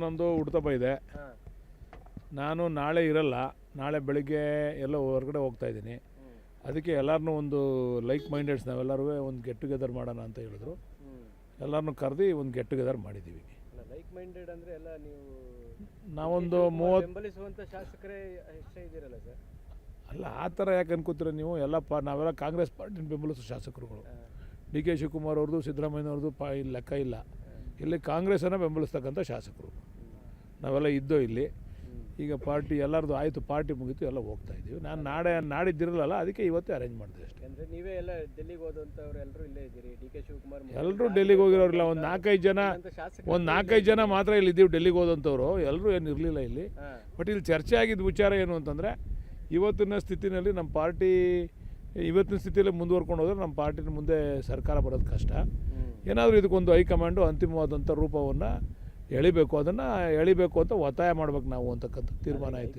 ನಂದು ಹುಡ್ತಪ್ಪ ಇದೆ. ನಾನು ನಾಳೆ ಇರಲ್ಲ, ನಾಳೆ ಬೆಳಿಗ್ಗೆ ಎಲ್ಲೋ ಹೊರಗಡೆ ಹೋಗ್ತಾ ಇದ್ದೀನಿ. ಅದಕ್ಕೆ ಎಲ್ಲರನ್ನೂ ಒಂದು ಲೈಕ್ ಮೈಂಡೆಡ್ಸ್ ನಾವೆಲ್ಲರೂ ಒಂದು ಗೆಟ್ ಟುಗೆದರ್ ಮಾಡೋಣ ಅಂತ ಹೇಳಿದ್ರು. ಎಲ್ಲರನ್ನೂ ಕರೆದು ಒಂದು ಗೆಟ್ ಟುಗೆದರ್ ಮಾಡಿದ್ದೀವಿ. ಲೈಕ್ ಮೈಂಡೆಡ್ ಅಂದರೆ ಎಲ್ಲ ನೀವು ನಾವೊಂದು 30 ಬೆಂಬಲಿಸುವಂಥ ಶಾಸಕರೇ ಎಷ್ಟೇ ಇದ್ದೀರಲ್ಲ ಸರ್? ಅಲ್ಲ, ಆ ಥರ ಯಾಕೆ ಅನ್ಕೋತೀರ ನೀವು? ನಾವೆಲ್ಲ ಕಾಂಗ್ರೆಸ್ ಪಾರ್ಟಿನ ಬೆಂಬಲಿಸೋ ಶಾಸಕರುಗಳು. ಡಿ ಕೆ ಶಿವಕುಮಾರ್ ಅವ್ರದ್ದು, ಸಿದ್ದರಾಮಯ್ಯನವ್ರದ್ದು ಇಲ್ಲಿ ಲೆಕ್ಕ ಇಲ್ಲ. ಇಲ್ಲಿ ಕಾಂಗ್ರೆಸ್ಸನ್ನು ಬೆಂಬಲಿಸ್ತಕ್ಕಂಥ ಶಾಸಕರು ನಾವೆಲ್ಲ ಇದ್ದೋ ಇಲ್ಲಿ. ಈಗ ಪಾರ್ಟಿ ಎಲ್ಲರದು ಆಯಿತು, ಪಾರ್ಟಿ ಮುಗೀತು, ಎಲ್ಲ ಹೋಗ್ತಾ ಇದ್ದೀವಿ. ನಾನು ನಾಡಿದ್ದಿರಲ್ಲ, ಅದಕ್ಕೆ ಇವತ್ತೇ ಅರೇಂಜ್ ಮಾಡಿದೆ ಅಷ್ಟೇ. ಅಂದರೆ ನೀವೇ ಎಲ್ಲ ಡೆಲ್ಲಿಗೆ ಹೋದಂಥವ್ರು ಎಲ್ಲರೂ ಇಲ್ಲೇ ಇದ್ದೀರಿ. ಡಿ ಕೆ ಶಿವಕುಮಾರ್ ಎಲ್ಲರೂ ಡೆಲ್ಲಿಗೆ ಹೋಗಿರೋರಿಲ್ಲ, ಒಂದು 4-5 ಜನ ಮಾತ್ರ ಇಲ್ಲಿ ಇದ್ದೀವಿ ಡೆಲ್ಲಿಗೆ ಹೋದಂಥವ್ರು. ಎಲ್ಲರೂ ಏನು ಇರಲಿಲ್ಲ ಇಲ್ಲಿ. ಬಟ್ ಇಲ್ಲಿ ಚರ್ಚೆ ಆಗಿದ್ದ ವಿಚಾರ ಏನು ಅಂತಂದರೆ, ಇವತ್ತಿನ ಸ್ಥಿತಿನಲ್ಲಿ ನಮ್ಮ ಪಾರ್ಟಿ ಇವತ್ತಿನ ಸ್ಥಿತಿಯಲ್ಲಿ ಮುಂದುವರ್ಕೊಂಡು ಹೋದರೆ ನಮ್ಮ ಪಾರ್ಟಿನ ಮುಂದೆ ಸರ್ಕಾರ ಬರೋದು ಕಷ್ಟ. ಏನಾದರೂ ಇದಕ್ಕೊಂದು ಹೈಕಮಾಂಡು ಅಂತಿಮವಾದಂಥ ರೂಪವನ್ನು ಎಳಿಬೇಕು, ಅದನ್ನು ಎಳಿಬೇಕು ಅಂತ ಒತ್ತಾಯ ಮಾಡ್ಬೇಕು ನಾವು ಅಂತಕ್ಕಂಥ ತೀರ್ಮಾನ ಆಯಿತು.